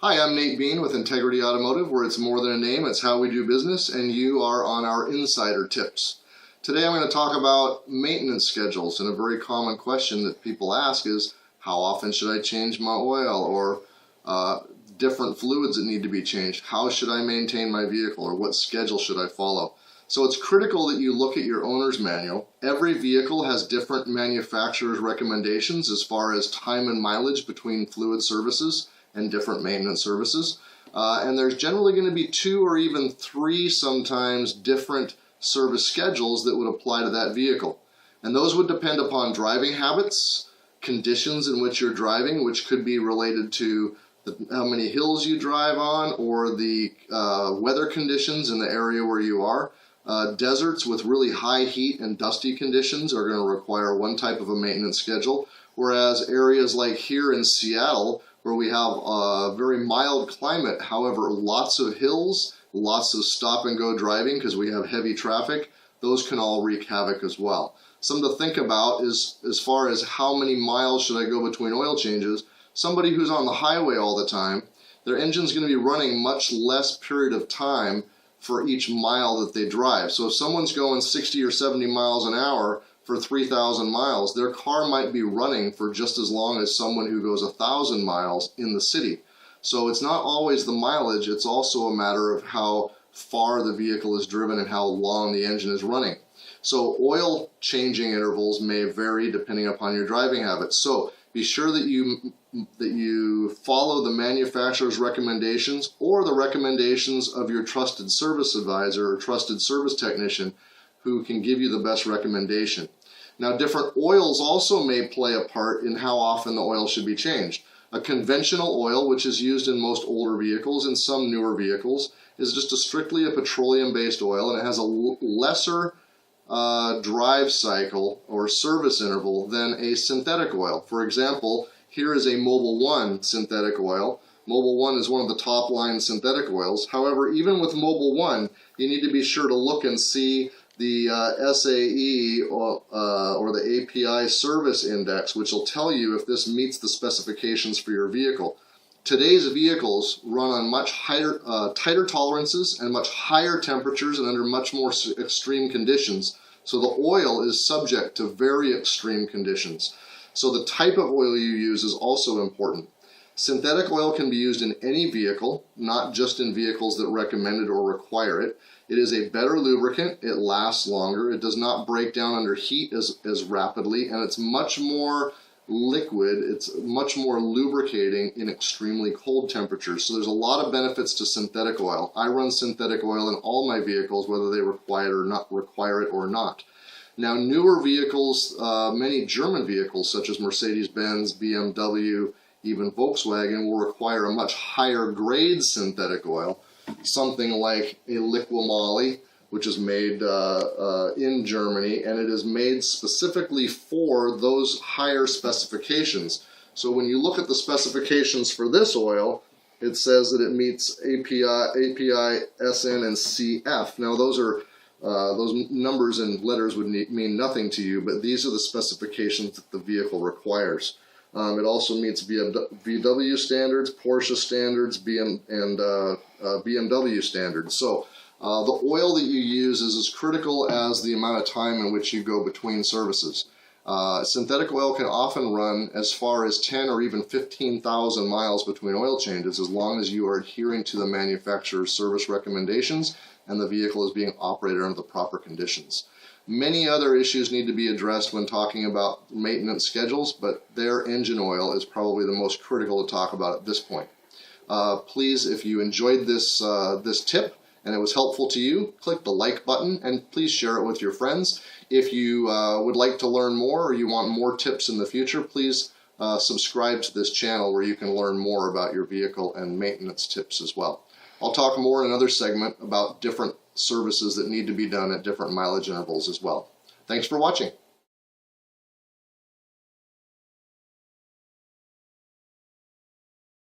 Hi, I'm Nate Bean with Integrity Automotive, where it's more than a name, it's how we do business, and you are on our insider tips. Today I'm going to talk about maintenance schedules, and a very common question that people ask is, how often should I change my oil, or different fluids that need to be changed? How should I maintain my vehicle, or what schedule should I follow? So it's critical that you look at your owner's manual. Every vehicle has different manufacturer's recommendations as far as time and mileage between fluid services and different maintenance services. And there's generally going to be 2 or even 3 sometimes different service schedules that would apply to that vehicle. And those would depend upon driving habits, conditions in which you're driving, which could be related to how many hills you drive on, or the weather conditions in the area where you are. Deserts with really high heat and dusty conditions are going to require one type of a maintenance schedule, whereas areas like here in Seattle, where we have a very mild climate, however lots of hills, lots of stop and go driving because we have heavy traffic, those can all wreak havoc as well. Something to think about is, as far as how many miles should I go between oil changes, somebody who's on the highway all the time, their engine's going to be running much less period of time for each mile that they drive. So if someone's going 60 or 70 miles an hour for 3,000 miles, their car might be running for just as long as someone who goes 1,000 miles in the city. So it's not always the mileage, it's also a matter of how far the vehicle is driven and how long the engine is running. So oil changing intervals may vary depending upon your driving habits. So be sure that you follow the manufacturer's recommendations or the recommendations of your trusted service advisor or trusted service technician who can give you the best recommendation. Now, different oils also may play a part in how often the oil should be changed. A conventional oil, which is used in most older vehicles and some newer vehicles, is just strictly a petroleum-based oil, and it has a lesser drive cycle or service interval than a synthetic oil. For example, here is a Mobil 1 synthetic oil. Mobil 1 is one of the top line synthetic oils. However, even with Mobil 1, you need to be sure to look and see the SAE or the API service index, which will tell you if this meets the specifications for your vehicle. Today's vehicles run on much higher, tighter tolerances and much higher temperatures and under much more extreme conditions. So the oil is subject to very extreme conditions. So the type of oil you use is also important. Synthetic oil can be used in any vehicle, not just in vehicles that recommend it or require it. It is a better lubricant, it lasts longer, it does not break down under heat as rapidly, and it's much more liquid, it's much more lubricating in extremely cold temperatures. So there's a lot of benefits to synthetic oil. I run synthetic oil in all my vehicles, whether they require it or not. Now, newer vehicles, many German vehicles such as Mercedes-Benz, BMW, even Volkswagen will require a much higher grade synthetic oil, something like a Liqui-Moly, which is made in Germany, and it is made specifically for those higher specifications. So when you look at the specifications for this oil, it says that it meets API, SN, and CF. Now those numbers and letters would mean nothing to you, but these are the specifications that the vehicle requires. It also meets VW standards, Porsche standards, and BMW standards. So the oil that you use is as critical as the amount of time in which you go between services. Synthetic oil can often run as far as 10 or even 15,000 miles between oil changes, as long as you are adhering to the manufacturer's service recommendations and the vehicle is being operated under the proper conditions. Many other issues need to be addressed when talking about maintenance schedules, but their engine oil is probably the most critical to talk about at this point. Please, if you enjoyed this tip and it was helpful to you, click the like button and please share it with your friends. If you would like to learn more or you want more tips in the future, please subscribe to this channel where you can learn more about your vehicle and maintenance tips as well. I'll talk more in another segment about different services that need to be done at different mileage intervals as well. Thanks for watching.